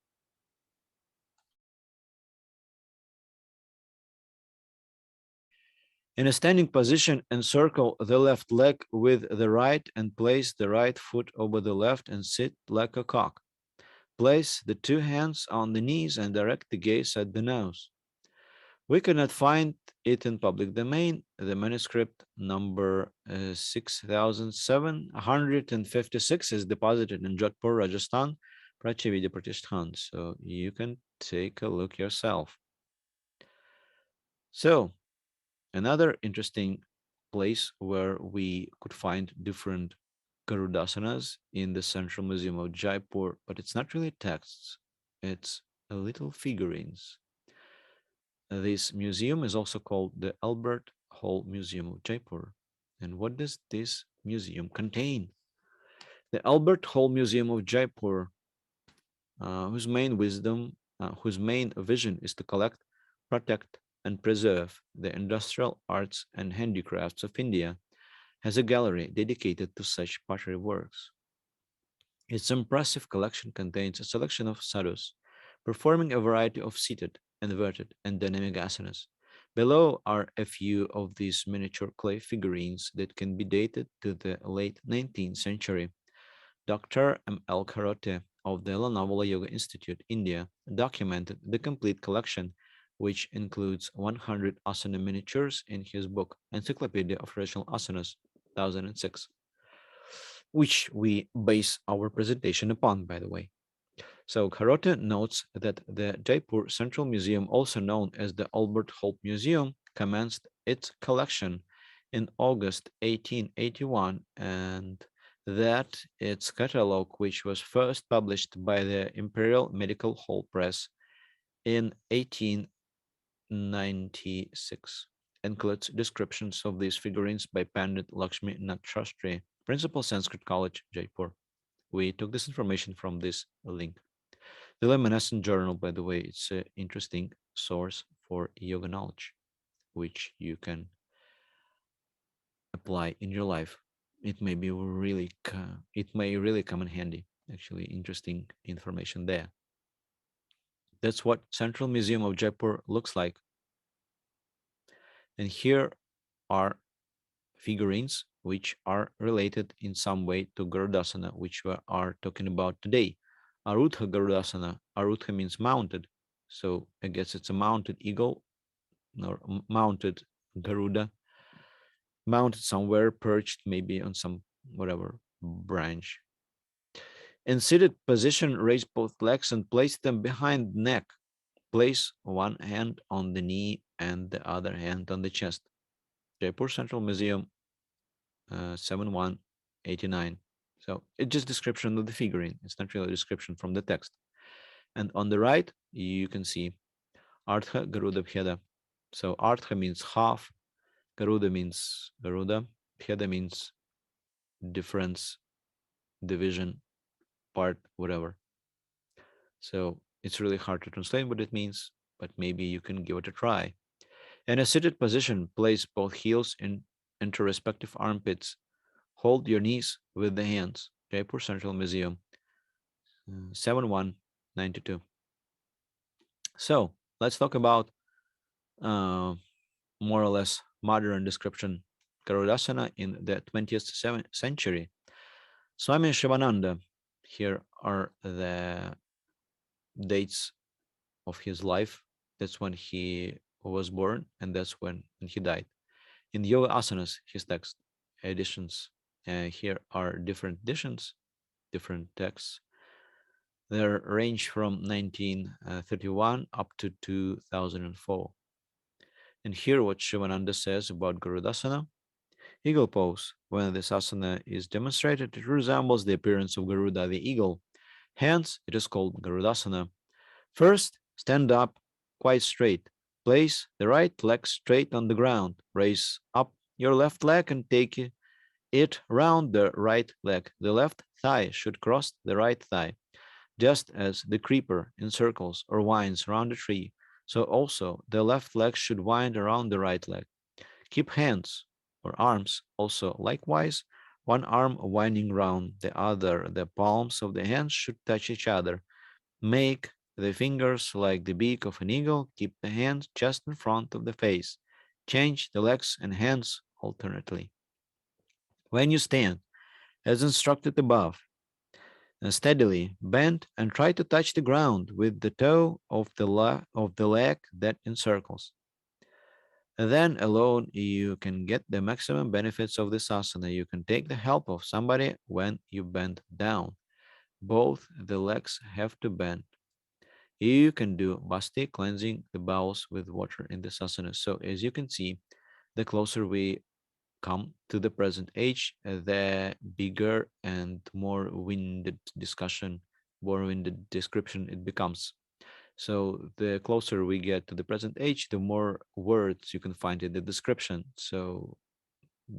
In a standing position, encircle the left leg with the right and place the right foot over the left and sit like a cock. Place the 2 hands on the knees and direct the gaze at the nose. We cannot find it in public domain. The manuscript number 6756 is deposited in Jaipur, Rajasthan, Prachavidya Pratishthan. So you can take a look yourself. So another interesting place where we could find different Garudasanas in the Central Museum of Jaipur, but it's not really texts, it's little figurines. This museum is also called the Albert Hall Museum of Jaipur. And what does this museum contain? The Albert Hall Museum of Jaipur, whose main vision is to collect, protect, and preserve the industrial arts and handicrafts of India, has a gallery dedicated to such pottery works. Its impressive collection contains a selection of sadhus, performing a variety of seated, inverted, and dynamic asanas. Below are a few of these miniature clay figurines that can be dated to the late 19th century. Dr. M.L. Karote of the Lonavala Yoga Institute, India, documented the complete collection, which includes 100 asana miniatures in his book, Encyclopedia of Traditional Asanas, 2006, which we base our presentation upon, by the way. So Karote notes that the Jaipur Central Museum, also known as the Albert Hall Museum, commenced its collection in August 1881, and that its catalogue, which was first published by the Imperial Medical Hall Press in 1896, includes descriptions of these figurines by Pandit Lakshmi Nath Shastri, Principal Sanskrit College, Jaipur. We took this information from this link. The Luminescent Journal, by the way, it's an interesting source for yoga knowledge. which you can apply in your life. It may be really, it may really come in handy. Actually, interesting information there. That's what Central Museum of Jaipur looks like. And here are figurines which are related in some way to Garudasana, which we are talking about today. Arudha Garudasana. Arudha means mounted. So I guess it's a mounted eagle or mounted Garuda, mounted somewhere, perched maybe on some whatever branch. In seated position, raise both legs and place them behind neck. Place one hand on the knee and the other hand on the chest. Jaipur Central Museum, 7189. So it's just description of the figurine. It's not really a description from the text. And on the right, you can see Artha Garuda Bheda. So Artha means half, Garuda means Garuda, Bheda means difference, division, part, whatever. So it's really hard to translate what it means, but maybe you can give it a try. In a seated position, place both heels into respective armpits. Hold your knees with the hands. Jaipur Central Museum, 7192. So let's talk about uh, more or less modern description. Garudasana in the 20th century. Swami Shivananda, here are the dates of his life. That's when he was born, and that's when he died. In the Yoga Asanas, his text editions, here are different editions, different texts. They range from 1931 up to 2004. And here what Shivananda says about Garudasana. Eagle pose. When this asana is demonstrated, it resembles the appearance of Garuda the eagle. Hence, it is called Garudasana. First, stand up quite straight. Place the right leg straight on the ground. Raise up your left leg and take it round the right leg. The left thigh should cross the right thigh, just as the creeper encircles or winds around a tree. So also the left leg should wind around the right leg. Keep hands or arms also likewise, one arm winding round the other. The palms of the hands should touch each other. Make the fingers like the beak of an eagle. Keep the hands just in front of the face. Change the legs and hands alternately. When you stand, as instructed above, steadily bend and try to touch the ground with the toe of the leg that encircles. Then alone you can get the maximum benefits of this asana. You can take the help of somebody when you bend down. Both the legs have to bend. You can do basti, cleansing the bowels with water in this asana. So as you can see, the closer we come to the present age, the bigger and more winded discussion, more winded description it becomes. So the closer we get to the present age, the more words you can find in the description. So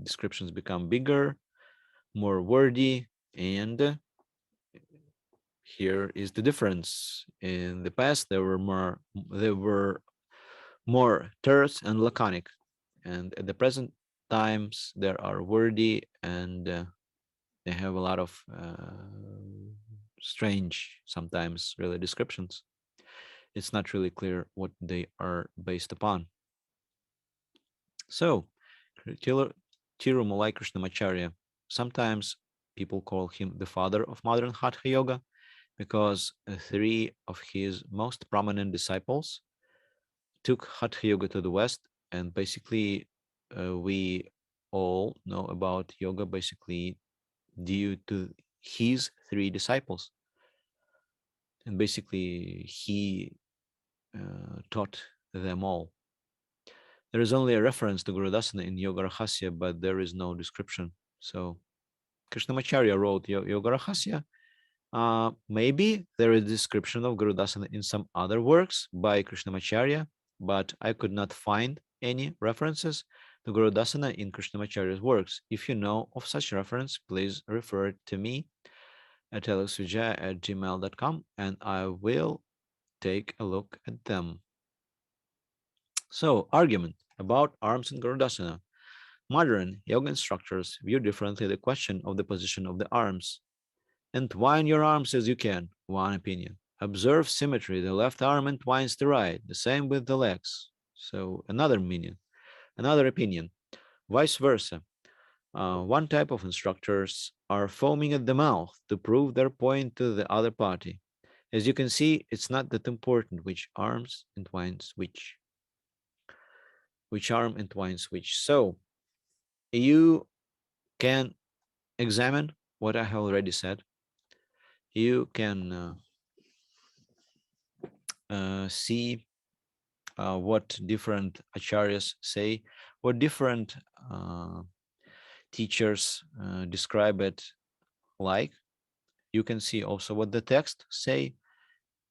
descriptions become bigger, more wordy, and here is the difference. In the past, there were more terse and laconic, and at the present times there are wordy and they have a lot of strange, sometimes really descriptions. It's not really clear what they are based upon. So, Tirumalai Krishnamacharya, sometimes people call him the father of modern Hatha Yoga because three of his most prominent disciples took Hatha Yoga to the West, and basically, we all know about yoga basically due to his three disciples. And basically, he taught them all. There is only a reference to Garudasana in Yoga Rahasya, but there is no description. So Krishnamacharya wrote Yoga Rahasya. Maybe there is a description of Garudasana in some other works by Krishnamacharya, but I could not find any references to Garudasana in Krishnamacharya's works. If you know of such reference, please refer it to me at alexvijaya@gmail.com and I will take a look at them. So, argument about arms and Garudasana. Modern yoga instructors view differently the question of the position of the arms. Entwine your arms as you can, one opinion. Observe symmetry, the left arm entwines the right, the same with the legs. So, another opinion. Vice versa. One type of instructors are foaming at the mouth to prove their point to the other party. As you can see, it's not that important which arms entwines which arm entwines which. So you can examine what I have already said. You can see what different acharyas say, what different uh, teachers describe it like. You can see also what the text say,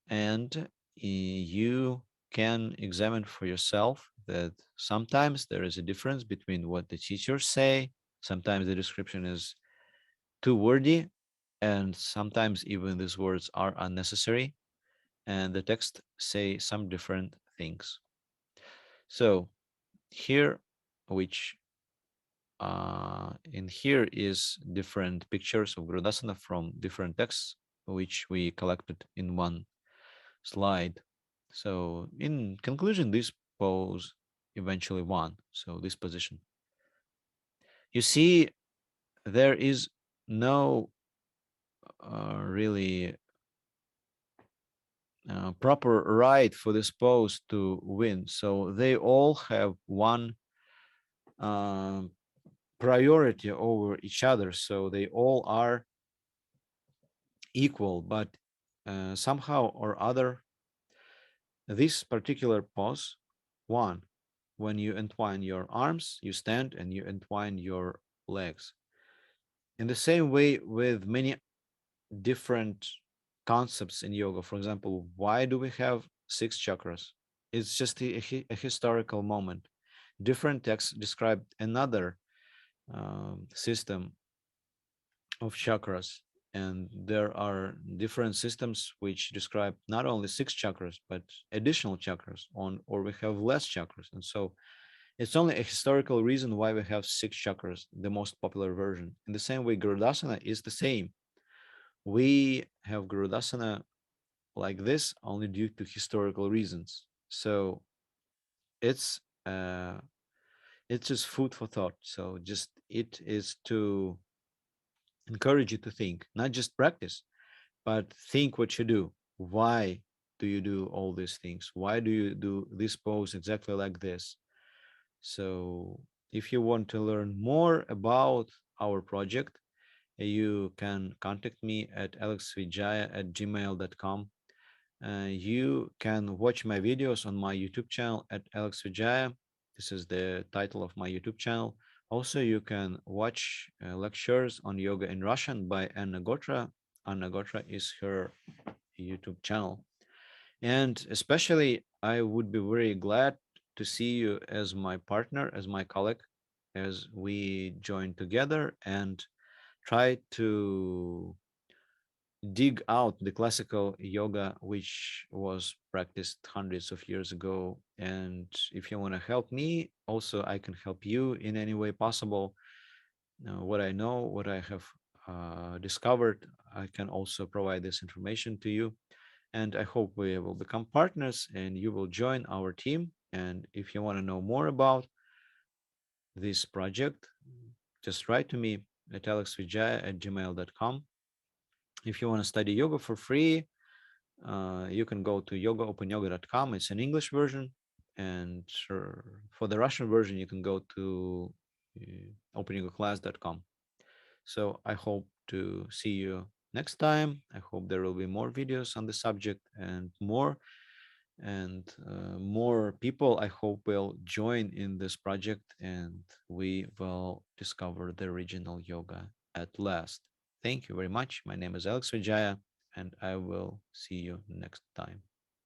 and you can examine for yourself that sometimes there is a difference between what the teachers say. Sometimes the description is too wordy, and sometimes even these words are unnecessary, and the text say some different things. So here, which in here is different pictures of Garudasana from different texts, which we collected in one slide. So in conclusion, this pose eventually won. So this position, you see, there is no really proper right for this pose to win. So they all have one uh, priority over each other. So they all are equal, but somehow or other, this particular pose won. When you entwine your arms, you stand and you entwine your legs. In the same way with many different concepts in yoga. For example, why do we have six chakras? It's just a historical moment. Different texts describe another system of chakras, and there are different systems which describe not only six chakras but additional chakras on, or we have less chakras. And so it's only a historical reason why we have six chakras, the most popular version. In the same way, Garudasana is the same. We have Garudasana like this only due to historical reasons. So it's uh, it's just food for thought. So just it is to encourage you to think, not just practice, but think what you do. Why do you do all these things? Why do you do this pose exactly like this? So if you want to learn more about our project, you can contact me at alexvijaya@gmail.com. You can watch my videos on my YouTube channel at Alex Vijaya. This is the title of my YouTube channel. Also, you can watch lectures on yoga in Russian by Anna Gotra. Anna Gotra is her YouTube channel. And especially, I would be very glad to see you as my partner, as my colleague, as we join together and try to dig out the classical yoga which was practiced hundreds of years ago. And if you want to help me, also I can help you in any way possible. What I know, what I have discovered, I can also provide this information to you. And I hope we will become partners and you will join our team. And if you want to know more about this project, just write to me at alexvijaya@gmail.com. If you want to study yoga for free, you can go to yogaopenyoga.com. It's an English version. And for the Russian version, you can go to opennyoga.class.com. So I hope to see you next time. I hope there will be more videos on the subject and more people, I hope, will join in this project and we will discover the original yoga at last. Thank you very much. My name is Alex Vijaya, and I will see you next time.